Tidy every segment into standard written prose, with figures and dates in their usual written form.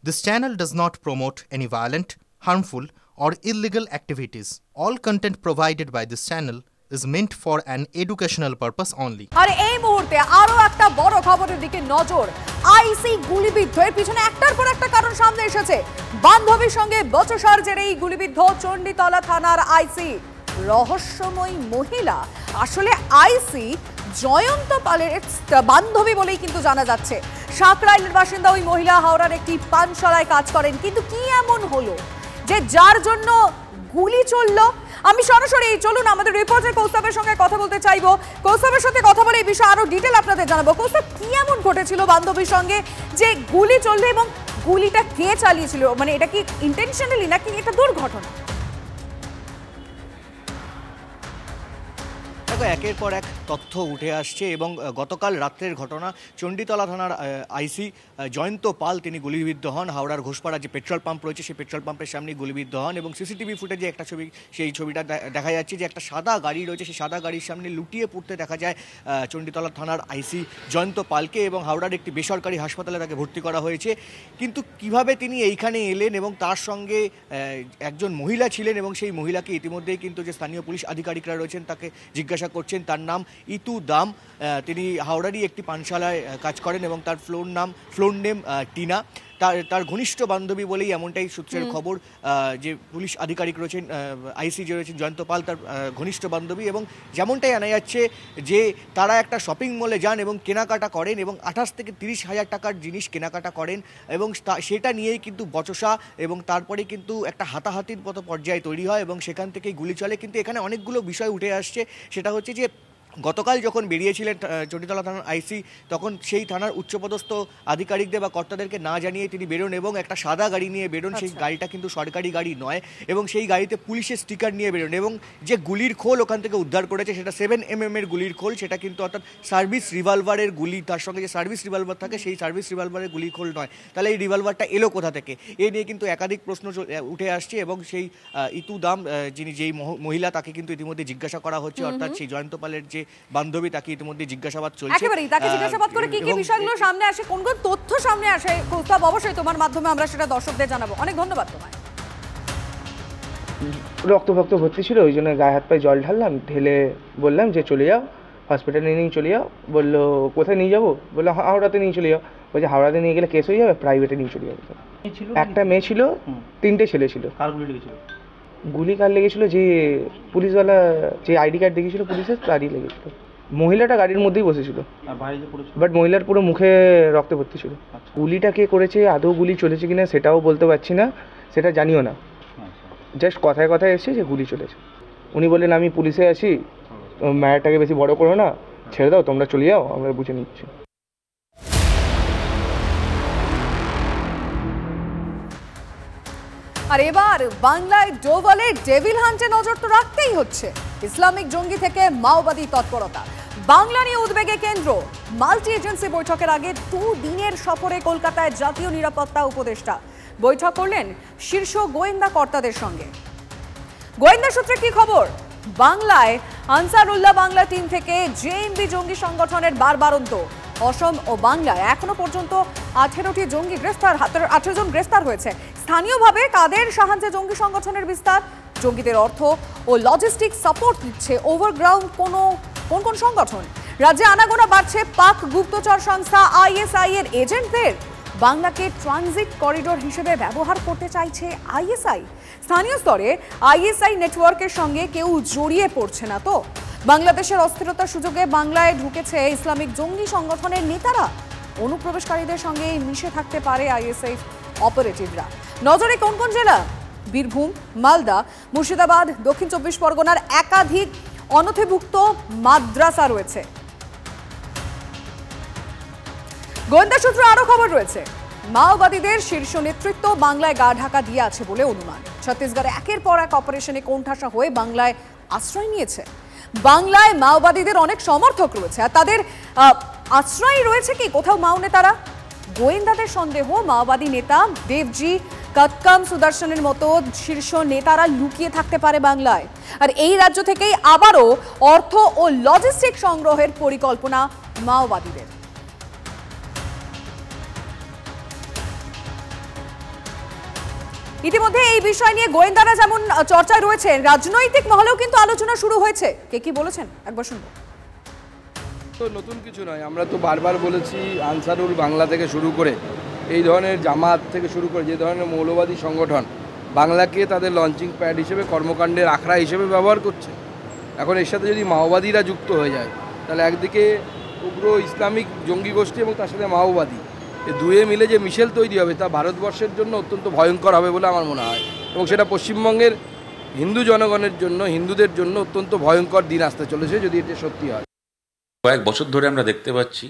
This channel does not promote any violent, harmful, or illegal activities. All content provided by this channel is meant for an educational purpose only. আর এই মুহূর্তে আরো একটা বড় খবরের দিকে নজর। আইসি গুলিবিদ্ধ, এর পিছনে একটার পর একটা কারণ সামনে এসেছে। বান্ধবীর সঙ্গে বচসার জেরে এই গুলিবিদ্ধ চণ্ডীতলা থানার আইসি। রহস্যময়ী মহিলা আসলে আইসি জয়ন্ত পালের বান্ধবী বলেই কিন্তু জানা যাচ্ছে। সাকরাইলের বাসিন্দা ওই মহিলা হাওড়ার একটি পানশালায় কাজ করেন, কিন্তু কি এমন হলো যে যার জন্য গুলি চললো? আমি সরাসরি চলুন আমাদের রিপোর্টার কৌস্তবের সঙ্গে কথা বলতে চাইবো। কৌস্তবের সাথে কথা বলে এই বিষয়ে আরো ডিটেল আপনাদের জানাবো। কৌস্তব, কি এমন ঘটেছিল বান্ধবীর সঙ্গে যে গুলি চললো এবং গুলিটা কে চালিয়েছিল? মানে এটা কি ইন্টেনশনালি নাকি এটা দুর্ঘটনা? একের পর এক তথ্য উঠে আসছে এবং গতকাল রাত্রের ঘটনা। চণ্ডীতলা থানার আইসি জয়ন্ত পাল তিনি গুলিবিদ্ধ হন। হাওড়ার ঘোষপাড়া যে পেট্রোল পাম্প রয়েছে সেই পেট্রোল পাম্পের সামনে গুলিবিদ্ধ হন এবং সিসিটিভি ফুটেজে একটা ছবি, সেই ছবিটা দেখা যাচ্ছে যে একটা সাদা গাড়ি রয়েছে, সেই সাদা গাড়ির সামনে লুটিয়ে পড়তে দেখা যায় চণ্ডীতলা থানার আইসি জয়ন্ত পালকে এবং হাওড়ার একটি বেসরকারি হাসপাতালে তাকে ভর্তি করা হয়েছে। কিন্তু কিভাবে তিনি এইখানে এলেন এবং তার সঙ্গে একজন মহিলা ছিলেন এবং সেই মহিলাকে ইতিমধ্যেই কিন্তু যে স্থানীয় পুলিশ আধিকারিকরা রয়েছেন তাকে জিজ্ঞাসা করছেন। তার নাম ইতু দাম, তিনি হাওড়ারই একটি পানশালায় কাজ করেন এবং তার ফ্লোর নেম টিনা। তার ঘনিষ্ঠ বান্ধবী বলেই এমনটাই সূত্রের খবর। যে পুলিশ আধিকারিক রয়েছেন, আইসি যে রয়েছেন জয়ন্ত পাল, তার ঘনিষ্ঠ বান্ধবী। এবং যেমনটাই জানা যাচ্ছে যে তারা একটা শপিং মলে যান এবং কেনাকাটা করেন এবং 28 থেকে 30 হাজার টাকার জিনিস কেনাকাটা করেন এবং সেটা নিয়েই কিন্তু বচসা এবং তারপরে কিন্তু একটা হাতাহাতির মতো পর্যায়ে তৈরি হয় এবং সেখান থেকেই গুলি চলে। কিন্তু এখানে অনেকগুলো বিষয় উঠে আসছে। সেটা হচ্ছে যে গতকাল যখন বেরিয়েছিলেন চণ্ডীতলা থানার আইসি, তখন সেই থানার উচ্চপদস্থ আধিকারিকদের বা কর্তাদেরকে না জানিয়ে তিনি বেরোন এবং একটা সাদা গাড়ি নিয়ে বেরোন। সেই গাড়িটা কিন্তু সরকারি গাড়ি নয় এবং সেই গাড়িতে পুলিশের স্টিকার নিয়ে বেরোন এবং যে গুলির খোল ওখান থেকে উদ্ধার করেছে সেটা 7mm এর গুলির খোল। সেটা কিন্তু অর্থাৎ সার্ভিস রিভলভারের গুলি, তার সঙ্গে যে সার্ভিস রিভলভার থাকে সেই সার্ভিস রিভলভারের গুলির খোল নয়। তাহলে এই রিভলভারটা এলো কোথা থেকে? এ নিয়ে কিন্তু একাধিক প্রশ্ন উঠে আসছে এবং সেই ইতু দাম যেই মহিলা তাকে কিন্তু ইতিমধ্যে জিজ্ঞাসা করা হচ্ছে, অর্থাৎ সেই জয়ন্ত পালের যে বান্ধবী তাকে ইতিমধ্যে জিজ্ঞাসাবাদ চলছে। একেবারেই তাকে জিজ্ঞাসাবাদ করে কি কি বিষয়গুলো সামনে আসে, কোন কোন তথ্য সামনে আসে, কৌস্তব অবশ্যই তোমার মাধ্যমে আমরা সেটা দর্শকদের জানাবো। অনেক ধন্যবাদ তোমায়। রক্ত ভর্তি ছিল, ওই জন্য গায়ে হাত পায়ে জল ঢাললাম, ঢেলে বললাম যে চলে যাও হসপিটালে নিয়ে চলে যাও। বললো কোথায় নিয়ে যাবো? বললো হাওড়াতে নিয়ে চলে যাও। বলছে হাওড়াতে নিয়ে গেলে কেস হয়ে যাবে, প্রাইভেটে নিয়ে চলে যাবে। একটা মেয়ে ছিল, 3টে ছেলে ছিল। গুলি কার লেগেছিল? যে পুলিশওয়ালা যে আইডি কার্ড দেখিয়েছিল পুলিশের, তারই লেগেছিল। মহিলাটা গাড়ির মধ্যেই বসেছিল, বাট মহিলার পুরো মুখে রক্তে ভর্তি ছিল। গুলিটা কে করেছে, আদৌ গুলি চলেছে কিনা সেটাও বলতে পারছি না, সেটা জানিও না। জাস্ট কথায় কথায় এসছে যে গুলি চলেছে। উনি বললেন আমি পুলিশে আছি, ম্যাটারটাকে বেশি বড় করো না, ছেড়ে দাও, তোমরা চলে যাও, আমরা বুঝে নিচ্ছি। আর এবার বাংলায় ডোভালে ডেভিল হান্টে নজর তো রাখতেই হচ্ছে। ইসলামিক জঙ্গি থেকে মাওবাদী তৎপরতা, বাংলা নিয়ে উদ্বেগে কেন্দ্র। মাল্টি এজেন্সি বৈঠকের আগে 2 দিনের সফরে কলকাতায় জাতীয় নিরাপত্তা উপদেষ্টা বৈঠক করলেন শীর্ষ গোয়েন্দা কর্তাদের সঙ্গে। গোয়েন্দা সূত্রে কি খবর? বাংলায় আনসারুল্লাহ বাংলা টিম থেকে জেএমবি জঙ্গি সংগঠনের বারবারন্ত। অসম ও বাংলায় এখনো পর্যন্ত 18টি জঙ্গি গ্রেফতার, 18 জন গ্রেফতার হয়েছে। স্থানীয়ভাবে কাদের সাহায্যে জঙ্গি সংগঠনের বিস্তার? জঙ্গিদের অর্থ ও লজিস্টিক সাপোর্ট দিচ্ছে ওভারগ্রাউন্ড কোন সংগঠন? রাজ্যে আনাগোনা বাড়ছে পাক গুপ্তচর সংস্থা আইএসআই এর এজেন্টদের। বাংলাকে ট্রানজিট করিডোর হিসেবে ব্যবহার করতে চাইছে আইএসআই। স্থানীয় স্তরে আইএসআই নেটওয়ার্কের সঙ্গে কেউ জড়িয়ে পড়ছে না তো? বাংলাদেশের অস্থিরতার সুযোগে বাংলায় ঢুকেছে ইসলামিক জঙ্গি সংগঠনের নেতারা। অনুপ্রবেশকারীদের সঙ্গে মিশে থাকতে পারে আইএসআই অপারেটিভরা। নজরে কোন কোন জেলা? বীরভূম, মালদা, মুর্শিদাবাদ, দক্ষিণ 24 পরগনার একাধিক অনথিভুক্ত মাদ্রাসা রয়েছে। গোয়েন্দা সূত্রে আরো খবর রয়েছে, মাওবাদীদের শীর্ষ নেতৃত্ব বাংলায় গা ঢাকা দিয়ে আছে বলে অনুমান। ছত্তিশগড়ে একের পর এক অপারেশনে কোণঠাসা হয়ে বাংলায় আশ্রয় নিয়েছে। বাংলায় মাওবাদীদের অনেক সমর্থক রয়েছে, আর তাদের আশ্রয় রয়েছে কি কোথাও মাও নেতারা? গোয়েন্দাদের সন্দেহ মাওবাদী নেতা দেবজি কতকাম সুদর্শনের মতো শীর্ষ নেতারা লুকিয়ে থাকতে পারে বাংলায়। আর এই রাজ্য থেকেই আবারও অর্থ ও লজিস্টিক সংগ্রহের পরিকল্পনা মাওবাদীদের। ইতিমধ্যে এই বিষয় নিয়ে গোয়েন্দারা যেমন চর্চায় রয়েছেন, রাজনৈতিক মহলেও কিন্তু আলোচনা শুরু হয়েছে। কে কি বলেছেন একবার শুনবো। তো নতুন কিছু নয়, আমরা তো বারবার বলেছি আনসারুল বাংলা থেকে শুরু করে এই ধরনের জামাত থেকে শুরু করে যে ধরনের মৌলবাদী সংগঠন বাংলাকে তাদের লঞ্চিং প্যাড হিসেবে, কর্মকাণ্ডের আখড়া হিসেবে ব্যবহার করছে। এখন এর সাথে যদি মাওবাদীরা যুক্ত হয়ে যায় তাহলে একদিকে উগ্র ইসলামিক জঙ্গি গোষ্ঠী এবং তার সাথে মাওবাদী, এই দুয়ে মিলে যে মিশেল তৈরি হবে তা ভারতবর্ষের জন্য অত্যন্ত ভয়ঙ্কর হবে বলে আমার মনে হয়, এবং সেটা পশ্চিমবঙ্গের হিন্দু জনগণের জন্য, হিন্দুদের জন্য অত্যন্ত ভয়ঙ্কর দিন আসতে চলেছে যদি এটা সত্যি হয়। কয়েক বছর ধরে আমরা দেখতে পাচ্ছি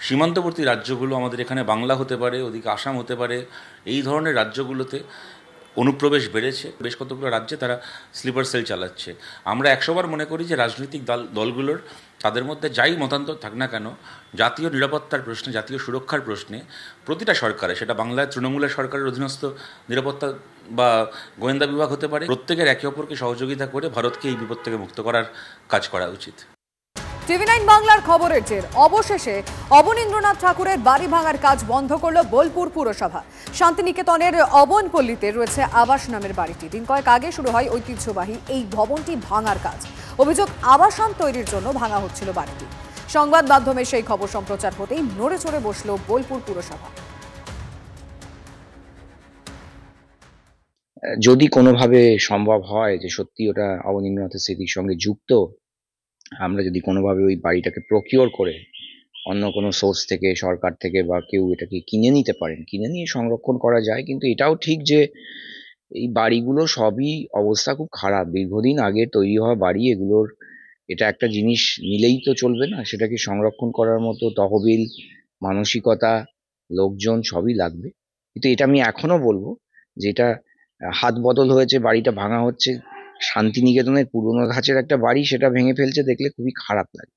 সীমান্তবর্তী রাজ্যগুলো, আমাদের এখানে বাংলা হতে পারে, ওদিকে আসাম হতে পারে, এই ধরনের রাজ্যগুলোতে অনুপ্রবেশ বেড়েছে। বেশ কতগুলো রাজ্যে তারা স্লিপার সেল চালাচ্ছে। আমরা 100 বার মনে করি যে রাজনৈতিক দলগুলোর তাদের মধ্যে যাই মতান্তর থাক না কেন, জাতীয় নিরাপত্তার প্রশ্নে, জাতীয় সুরক্ষার প্রশ্নে প্রতিটা সরকারে, সেটা বাংলায় তৃণমূলের সরকারের অধীনস্থ নিরাপত্তা বা গোয়েন্দা বিভাগ হতে পারে, প্রত্যেকের একে অপরকে সহযোগিতা করে ভারতকে এই বিপদ থেকে মুক্ত করার কাজ করা উচিত। টিভি9 বাংলার খবরের জের অবশেষে অবনীন্দ্রনাথ ঠাকুরের বাড়ি ভাঙার কাজ বন্ধ করল বোলপুর পুরসভা। শান্তিনিকেতনের অবনপল্লীতে রয়েছে আবাস নামের বাড়িটি। দিন কয়েক আগে শুরু হয় ঐতিহ্যবাহী এই ভবনটি ভাঙার কাজ। অভিযোগ, আবাসন তৈরির জন্য ভাঙা হচ্ছিল বাড়িটি। সংবাদ মাধ্যমে সেই খবর সম্প্রচার হতেই নড়ে চড়ে বসল বোলপুর পুরসভা। যদি কোনোভাবে সম্ভব হয় যে সত্যি ওটা অবনীন্দ্রনাথের স্মৃতির সঙ্গে যুক্ত, আমরা যদি কোনোভাবে ওই বাড়িটাকে প্রকিওর করে অন্য কোনো সোর্স থেকে, সরকার থেকে বা কেউ এটাকে কিনে নিতে পারেন, কিনে নিয়ে সংরক্ষণ করা যায়। কিন্তু এটাও ঠিক যে এই বাড়িগুলো সবই অবস্থা খুব খারাপ, দীর্ঘদিন আগে তৈরি হওয়া বাড়ি। এগুলোর এটা একটা জিনিস নিলেই তো চলবে না, সেটাকে সংরক্ষণ করার মতো তহবিল, মানসিকতা, লোকজন সবই লাগবে। কিন্তু এটা আমি এখনো বলবো যে এটা হাত বদল হয়েছে, বাড়িটা ভাঙা হচ্ছে। শান্তিনিকেতনের পুরনো ধাঁচের একটা বাড়ি, সেটা ভেঙে ফেলছে, দেখলে খুবই খারাপ লাগে।